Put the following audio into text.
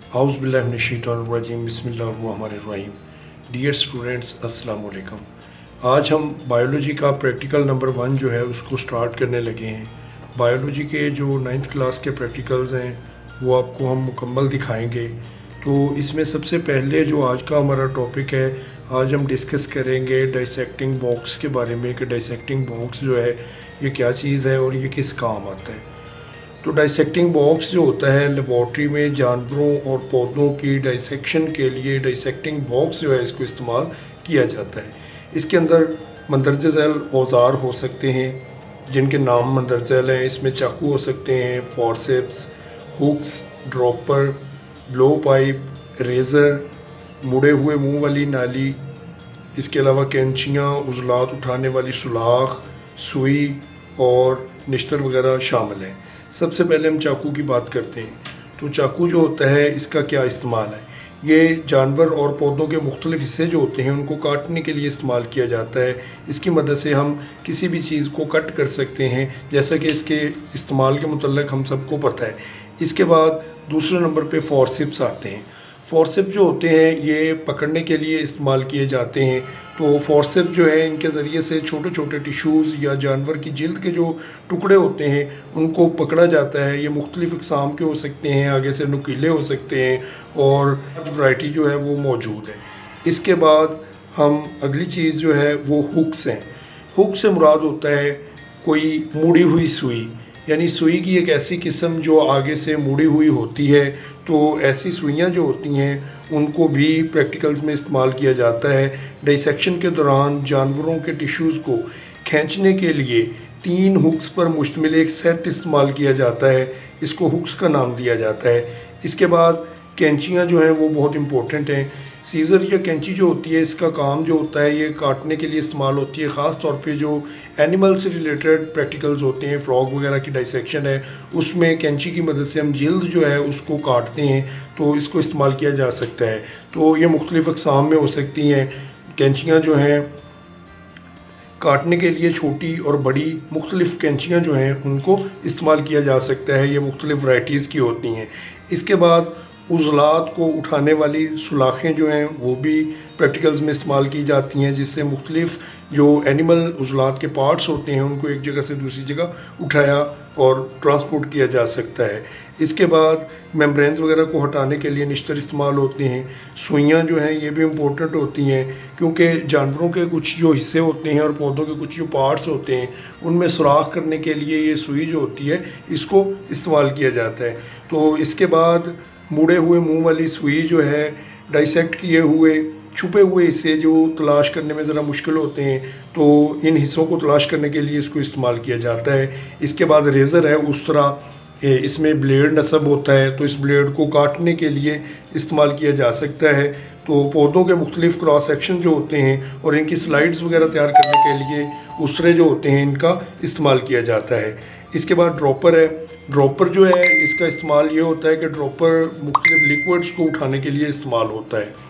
औज़ुबिल्लाहिमिनश्शैतानिर्रजीम बिस्मिल्लाहिर्रहमानिर्रहीम। Dear students, अस्सलाम वालेकुम। आज हम बायोलॉजी का प्रैक्टिकल नंबर 1 जो है उसको स्टार्ट करने लगे हैं। बायोलॉजी के जो 9th क्लास के प्रैक्टिकल्स हैं वो आपको हम मुकम्मल दिखाएंगे। तो इसमें सबसे पहले जो आज का हमारा टॉपिक है, आज हम डिस्कस करेंगे डाइसेक्टिंग बॉक्स के बारे में कि डाइसेक्टिंग बॉक्स जो है ये क्या चीज़ है और ये किस काम आता है। तो डाइसेक्टिंग बॉक्स जो होता है लेबॉर्ट्री में जानवरों और पौधों की डाइसेक्शन के लिए डाइसेक्टिंग बॉक्स जो है इसको इस्तेमाल किया जाता है। इसके अंदर मंदरजा झैल औज़ार हो सकते हैं जिनके नाम मंदरजा झैल हैं। इसमें चाकू हो सकते हैं, forceps, hooks, dropper, blow pipe, razor, मुड़े हुए मुंह वाली नाली, इसके अलावा कैंचियाँ, उज़लात उठाने वाली सुलाख, सुई और निश्तर वगैरह शामिल हैं। सबसे पहले हम चाकू की बात करते हैं। तो चाकू जो होता है इसका क्या इस्तेमाल है। ये जानवर और पौधों के मुख्तलिफ हिस्से जो होते हैं उनको काटने के लिए इस्तेमाल किया जाता है। इसकी मदद से हम किसी भी चीज़ को कट कर सकते हैं, जैसा कि इसके इस्तेमाल के मुतल्लिक़ हम सबको पता है। इसके बाद दूसरे नंबर पे फॉरसेप्स आते हैं। फॉरसेप्स जो होते हैं ये पकड़ने के लिए इस्तेमाल किए जाते हैं। तो फॉरसेप्स जो है इनके ज़रिए से छोटे छोटे टिश्यूज़ या जानवर की जिल्द के जो टुकड़े होते हैं उनको पकड़ा जाता है। ये मुख्तलिफ़ इक़साम के हो सकते हैं, आगे से नुकीले हो सकते हैं और वैरायटी जो है वो मौजूद है। इसके बाद हम अगली चीज़ जो है वो हुक्स हैं। हुक से मुराद होता है कोई मुड़ी हुई सुई, यानी सुई की एक ऐसी किस्म जो आगे से मुड़ी हुई होती है। तो ऐसी सुइयां जो होती हैं उनको भी प्रैक्टिकल्स में इस्तेमाल किया जाता है। डाइसेक्शन के दौरान जानवरों के टिश्यूज़ को खींचने के लिए 3 हुक्स पर मुश्तमिल एक सेट इस्तेमाल किया जाता है। इसको हुक्स का नाम दिया जाता है। इसके बाद कैंचियाँ जो हैं वो बहुत इंपॉर्टेंट हैं। सीज़र या कैंची जो होती है इसका काम जो होता है ये काटने के लिए इस्तेमाल होती है। ख़ास तौर पे जो एनिमल से रिलेटेड प्रैक्टिकल्स होते हैं, फ्रॉग वगैरह की डाइसेक्शन है, उसमें कैंची की मदद से हम जिल्द जो है उसको काटते हैं, तो इसको इस्तेमाल किया जा सकता है। तो ये मुख्तलिफ़ अक़साम में हो सकती हैं। कैंचियाँ जो हैं काटने के लिए छोटी और बड़ी मुख्तलिफ़ कैंचियाँ जो हैं उनको इस्तेमाल किया जा सकता है। ये मुख्तलिफ़ वैराइटीज़ की होती हैं। इसके बाद उज़लात को उठाने वाली सुलाखें जो हैं वो भी प्रैक्टिकल्स में इस्तेमाल की जाती हैं, जिससे मुख्तलिफ़ जो एनिमल उज़लात के पार्ट्स होते हैं उनको एक जगह से दूसरी जगह उठाया और ट्रांसपोर्ट किया जा सकता है। इसके बाद मेम्ब्रेन्स वगैरह को हटाने के लिए निश्तर इस्तेमाल होते हैं। सुइयाँ जो हैं ये भी इम्पोर्टेंट होती हैं क्योंकि जानवरों के कुछ जो हिस्से होते हैं और पौधों के कुछ जो पार्ट्स होते हैं उनमें सुराख करने के लिए ये सुई जो होती है इसको इस्तेमाल किया जाता है। तो इसके बाद मुड़े हुए मुंह वाली सुई जो है डाइसेक्ट किए हुए छुपे हुए हिस्से जो तलाश करने में ज़रा मुश्किल होते हैं, तो इन हिस्सों को तलाश करने के लिए इसको इस्तेमाल किया जाता है। इसके बाद रेज़र है, उस तरह इसमें ब्लेड नस्ब होता है, तो इस ब्लेड को काटने के लिए इस्तेमाल किया जा सकता है। तो पौधों के मुख्तलिफ़ क्रॉस सेक्शन जो होते हैं और इनकी स्लाइड्स वगैरह तैयार करने के लिए उसरे जो होते हैं इनका इस्तेमाल किया जाता है। इसके बाद ड्रॉपर है। ड्रॉपर जो है इसका इस्तेमाल ये होता है कि ड्रॉपर मुख्तलिफ़ लिक्विड्स को उठाने के लिए इस्तेमाल होता है।